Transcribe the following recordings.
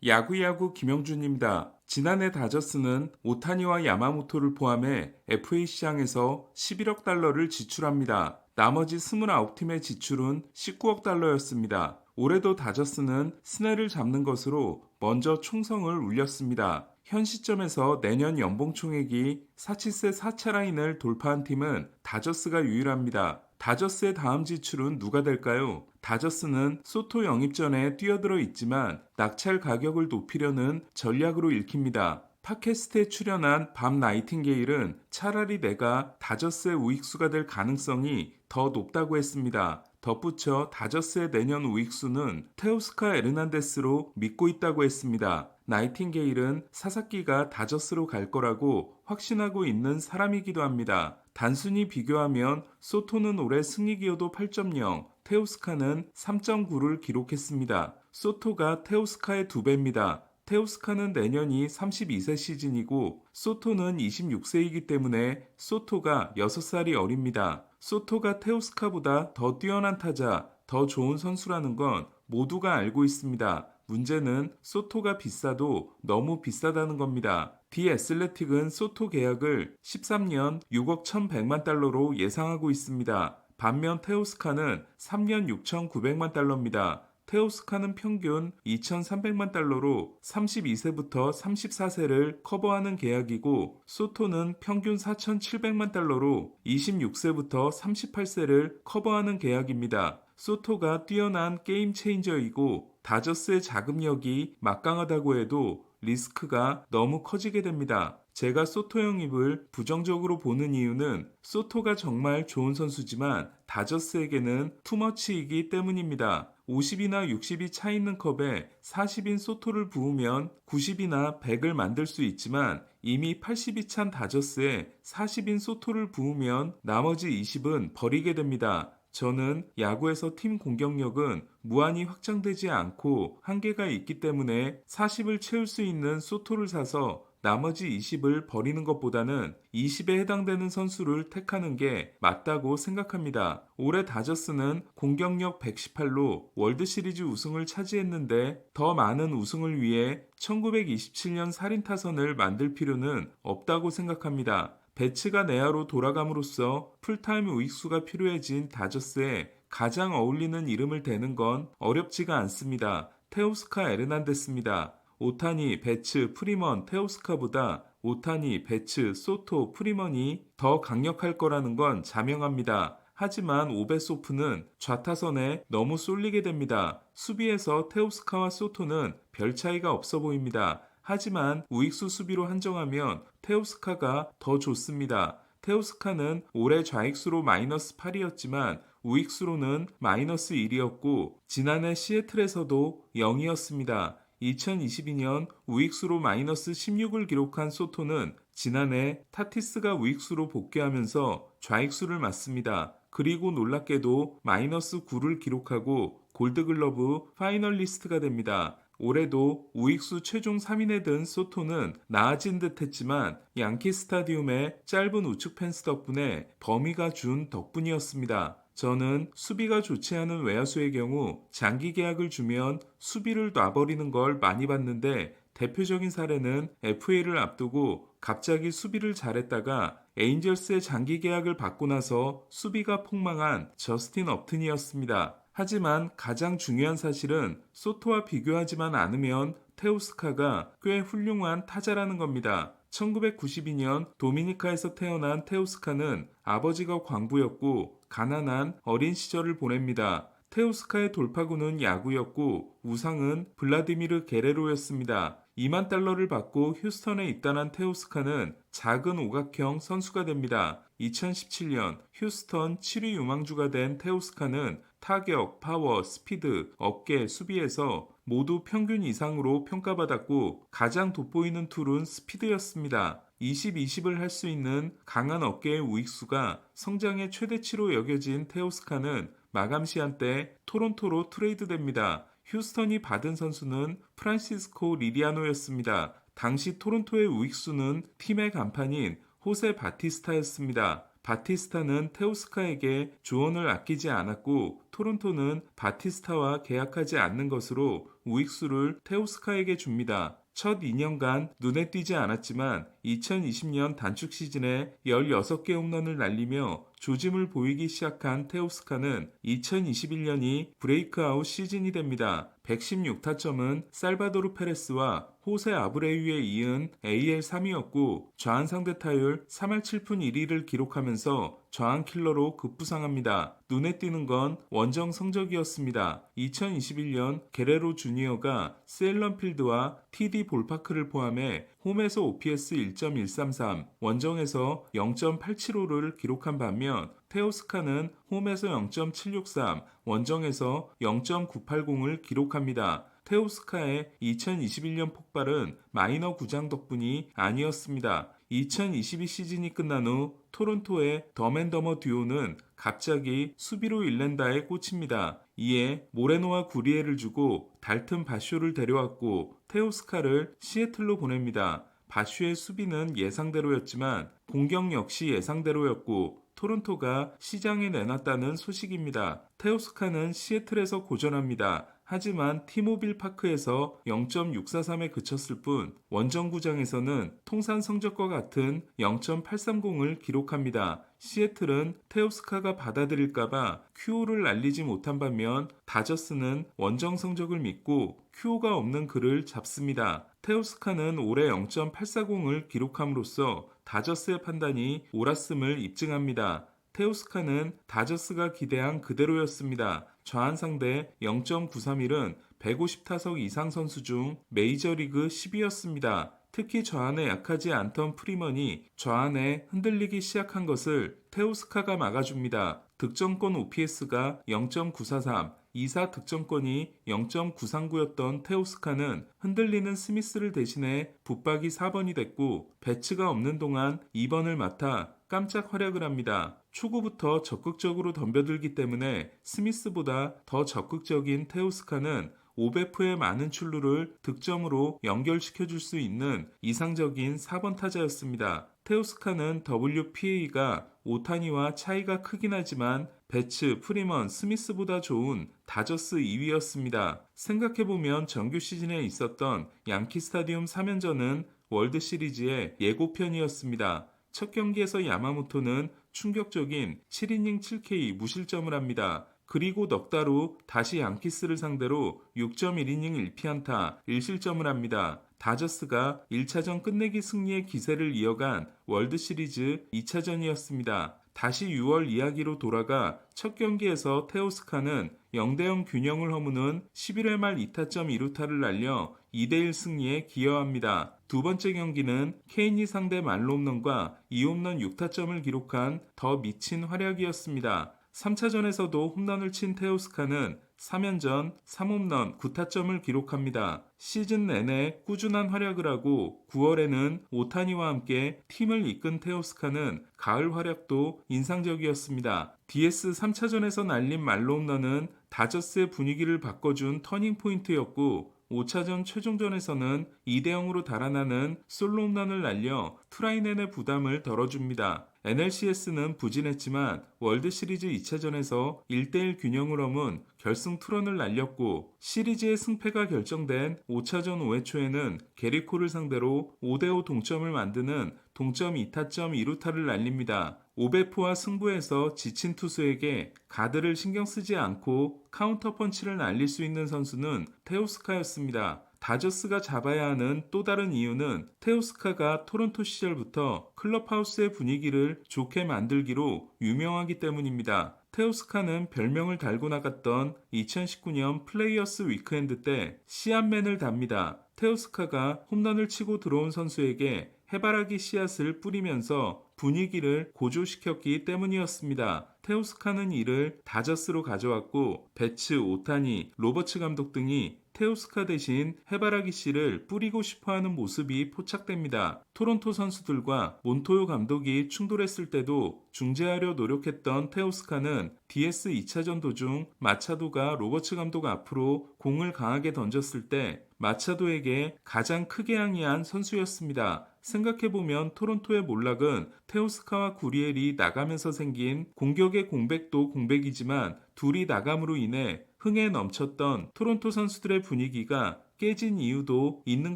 야구야구 김영준입니다. 지난해 다저스는 오타니와 야마모토를 포함해 FA 시장에서 11억 달러를 지출합니다. 나머지 29팀의 지출은 19억 달러였습니다. 올해도 다저스는 스네를 잡는 것으로 먼저 총성을 울렸습니다. 현 시점에서 내년 연봉 총액이 4칠세 4차 라인을 돌파한 팀은 다저스가 유일합니다. 다저스의 다음 지출은 누가 될까요? 다저스는 소토 영입 전에 뛰어들어 있지만 낙찰 가격을 높이려는 전략으로 읽힙니다. 팟캐스트에 출연한 밤 나이팅게일은 차라리 내가 다저스의 우익수가 될 가능성이 더 높다고 했습니다. 덧붙여 다저스의 내년 우익수는 테오스카 에르난데스로 믿고 있다고 했습니다. 나이팅게일은 사사키가 다저스로 갈 거라고 확신하고 있는 사람이기도 합니다. 단순히 비교하면 소토는 올해 승리 기여도 8.0, 테오스카는 3.9를 기록했습니다. 소토가 테오스카의 2배입니다. 테오스카는 내년이 32세 시즌이고 소토는 26세이기 때문에 소토가 6살이 어립니다. 소토가 테오스카보다 더 뛰어난 타자, 더 좋은 선수라는 건 모두가 알고 있습니다. 문제는 소토가 비싸도 너무 비싸다는 겁니다. 디 애슬레틱은 소토 계약을 13년 6억 1,100만 달러로 예상하고 있습니다. 반면 테오스카는 3년 6,900만 달러입니다. 테오스카는 평균 2,300만 달러로 32세부터 34세를 커버하는 계약이고 소토는 평균 4,700만 달러로 26세부터 38세를 커버하는 계약입니다. 소토가 뛰어난 게임 체인저이고 다저스의 자금력이 막강하다고 해도 리스크가 너무 커지게 됩니다. 제가 소토 영입을 부정적으로 보는 이유는 소토가 정말 좋은 선수지만 다저스에게는 투머치이기 때문입니다. 50이나 60이 차 있는 컵에 40인 소토를 부으면 90이나 100을 만들 수 있지만 이미 80이 찬 다저스에 40인 소토를 부으면 나머지 20은 버리게 됩니다. 저는 야구에서 팀 공격력은 무한히 확장되지 않고 한계가 있기 때문에 40을 채울 수 있는 소토를 사서 나머지 20을 버리는 것보다는 20에 해당되는 선수를 택하는 게 맞다고 생각합니다. 올해 다저스는 공격력 118로 월드시리즈 우승을 차지했는데 더 많은 우승을 위해 1927년 살인타선을 만들 필요는 없다고 생각합니다. 배츠가 내야로 돌아감으로써 풀타임 우익수가 필요해진 다저스에 가장 어울리는 이름을 대는 건 어렵지가 않습니다. 테오스카 에르난데스입니다. 오타니, 배츠, 프리먼, 테오스카보다 오타니, 배츠, 소토, 프리먼이 더 강력할 거라는 건 자명합니다. 하지만 오베소프는 좌타선에 너무 쏠리게 됩니다. 수비에서 테오스카와 소토는 별 차이가 없어 보입니다. 하지만 우익수 수비로 한정하면 테오스카가 더 좋습니다. 테오스카는 올해 좌익수로 마이너스 8이었지만 우익수로는 마이너스 1이었고 지난해 시애틀에서도 0이었습니다. 2022년 우익수로 마이너스 16을 기록한 소토는 지난해 타티스가 우익수로 복귀하면서 좌익수를 맡습니다. 그리고 놀랍게도 마이너스 9를 기록하고 골드글러브 파이널리스트가 됩니다. 올해도 우익수 최종 3인에 든 소토는 나아진 듯 했지만 양키 스타디움의 짧은 우측 펜스 덕분에 범위가 준 덕분이었습니다. 저는 수비가 좋지 않은 외야수의 경우 장기 계약을 주면 수비를 놔버리는 걸 많이 봤는데 대표적인 사례는 FA를 앞두고 갑자기 수비를 잘했다가 에인절스의 장기 계약을 받고 나서 수비가 폭망한 저스틴 업튼이었습니다. 하지만 가장 중요한 사실은 소토와 비교하지만 않으면 테오스카가 꽤 훌륭한 타자라는 겁니다. 1992년 도미니카에서 태어난 테오스카는 아버지가 광부였고 가난한 어린 시절을 보냅니다. 테오스카의 돌파구는 야구였고 우상은 블라디미르 게레로였습니다. 2만 달러를 받고 휴스턴에 입단한 테오스카는 작은 오각형 선수가 됩니다. 2017년 휴스턴 7위 유망주가 된 테오스카는 타격, 파워, 스피드, 어깨, 수비에서 모두 평균 이상으로 평가받았고 가장 돋보이는 툴은 스피드였습니다. 20-20을 할 수 있는 강한 어깨의 우익수가 성장의 최대치로 여겨진 테오스카는 마감 시한 때 토론토로 트레이드됩니다. 휴스턴이 받은 선수는 프란시스코 리리아노였습니다. 당시 토론토의 우익수는 팀의 간판인 호세 바티스타였습니다. 바티스타는 테오스카에게 조언을 아끼지 않았고 토론토는 바티스타와 계약하지 않는 것으로 우익수를 테오스카에게 줍니다. 첫 2년간 눈에 띄지 않았지만 2020년 단축 시즌에 16개 홈런을 날리며 조짐을 보이기 시작한 테오스카는 2021년이 브레이크아웃 시즌이 됩니다. 116타점은 살바도르 페레스와 호세 아브레유에 이은 AL 3위였고 좌한 상대 타율 3할 7푼 1리를 기록하면서 좌한 킬러로 급부상합니다. 눈에 띄는 건 원정 성적이었습니다. 2021년 게레로 주니어가 세일런필드와 TD 볼파크를 포함해 홈에서 OPS 1.133, 원정에서 0.875를 기록한 반면 테오스카는 홈에서 0.763, 원정에서 0.980을 기록합니다. 테오스카의 2021년 폭발은 마이너 구장 덕분이 아니었습니다. 2022 시즌이 끝난 후 토론토의 덤앤더머 듀오는 갑자기 수비로 일랜다에 꽂힙니다. 이에 모레노와 구리에를 주고 달튼 바쇼를 데려왔고 테오스카를 시애틀로 보냅니다. 바쇼의 수비는 예상대로였지만 공격 역시 예상대로였고 토론토가 시장에 내놨다는 소식입니다. 테오스카는 시애틀에서 고전합니다. 하지만 티모빌 파크에서 0.643에 그쳤을 뿐 원정구장에서는 통산 성적과 같은 0.830을 기록합니다. 시애틀은 테오스카가 받아들일까봐 큐오를 날리지 못한 반면 다저스는 원정 성적을 믿고 큐오가 없는 그를 잡습니다. 테오스카는 올해 0.840을 기록함으로써 다저스의 판단이 옳았음을 입증합니다. 테오스카는 다저스가 기대한 그대로였습니다. 좌한 상대 0.931은 150타석 이상 선수 중 메이저리그 10위였습니다. 특히 좌한에 약하지 않던 프리먼이 좌한에 흔들리기 시작한 것을 테오스카가 막아줍니다. 득점권 OPS가 0.943, 2사 득점권이 0.939였던 테오스카는 흔들리는 스미스를 대신해 붙박이 4번이 됐고 배츠가 없는 동안 2번을 맡아 깜짝 활약을 합니다. 초구부터 적극적으로 덤벼들기 때문에 스미스보다 더 적극적인 테오스카는 오베프의 많은 출루를 득점으로 연결시켜줄 수 있는 이상적인 4번 타자였습니다. 테오스카는 WPA가 오타니와 차이가 크긴 하지만 배츠, 프리먼, 스미스보다 좋은 다저스 2위였습니다. 생각해보면 정규 시즌에 있었던 양키 스타디움 3연전은 월드시리즈의 예고편이었습니다. 첫 경기에서 야마모토는 충격적인 7이닝 7K 무실점을 합니다. 그리고 넉 달 후 다시 양키스를 상대로 6.1이닝 1피안타 1실점을 합니다. 다저스가 1차전 끝내기 승리의 기세를 이어간 월드시리즈 2차전이었습니다. 다시 6월 이야기로 돌아가 첫 경기에서 테오스카는 0대0 균형을 허무는 11회 말 2타점 2루타를 날려 2대1 승리에 기여합니다. 두 번째 경기는 케인이 상대 말홈런과 2홈런 6타점을 기록한 더 미친 활약이었습니다. 3차전에서도 홈런을 친 테오스카는 3연전 3홈런 9타점을 기록합니다. 시즌 내내 꾸준한 활약을 하고 9월에는 오타니와 함께 팀을 이끈 테오스카는 가을 활약도 인상적이었습니다. DS 3차전에서 날린 말로 홈런은 다저스의 분위기를 바꿔준 터닝포인트였고 5차전 최종전에서는 2대0으로 달아나는 솔로 홈런을 날려 트라이넨의 부담을 덜어줍니다. NLCS는 부진했지만 월드시리즈 2차전에서 1대1 균형을 허문 결승 투런을 날렸고 시리즈의 승패가 결정된 5차전 5회 초에는 게리코를 상대로 5대5 동점을 만드는 동점 2타점 2루타를 날립니다. 오베프와 승부에서 지친 투수에게 가드를 신경 쓰지 않고 카운터 펀치를 날릴 수 있는 선수는 테오스카였습니다. 다저스가 잡아야 하는 또 다른 이유는 테오스카가 토론토 시절부터 클럽하우스의 분위기를 좋게 만들기로 유명하기 때문입니다. 테오스카는 별명을 달고 나갔던 2019년 플레이어스 위크엔드 때 씨앗맨을 답니다. 테오스카가 홈런을 치고 들어온 선수에게 해바라기 씨앗을 뿌리면서 분위기를 고조시켰기 때문이었습니다. 테오스카는 이를 다저스로 가져왔고 배츠, 오타니, 로버츠 감독 등이 테오스카 대신 해바라기 씨를 뿌리고 싶어하는 모습이 포착됩니다. 토론토 선수들과 몬토요 감독이 충돌했을 때도 중재하려 노력했던 테오스카는 DS 2차전 도중 마차도가 로버츠 감독 앞으로 공을 강하게 던졌을 때 마차도에게 가장 크게 항의한 선수였습니다. 생각해보면 토론토의 몰락은 테오스카와 구리엘이 나가면서 생긴 공격의 공백도 공백이지만 둘이 나감으로 인해 흥에 넘쳤던 토론토 선수들의 분위기가 깨진 이유도 있는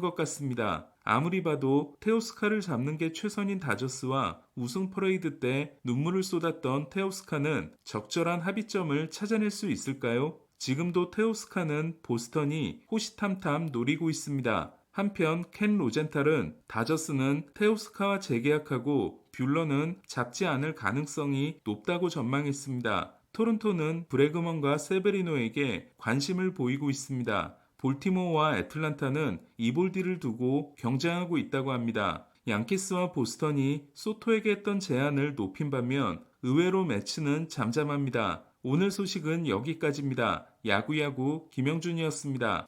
것 같습니다. 아무리 봐도 테오스카를 잡는 게 최선인 다저스와 우승 퍼레이드 때 눈물을 쏟았던 테오스카는 적절한 합의점을 찾아낼 수 있을까요? 지금도 테오스카는 보스턴이 호시탐탐 노리고 있습니다. 한편 켄 로젠탈은 다저스는 테오스카와 재계약하고 뷰러는 잡지 않을 가능성이 높다고 전망했습니다. 토론토는 브래그먼과 세베리노에게 관심을 보이고 있습니다. 볼티모어와 애틀란타는 이볼디를 두고 경쟁하고 있다고 합니다. 양키스와 보스턴이 소토에게 했던 제안을 높인 반면 의외로 매치는 잠잠합니다. 오늘 소식은 여기까지입니다. 야구야구 김영준이었습니다.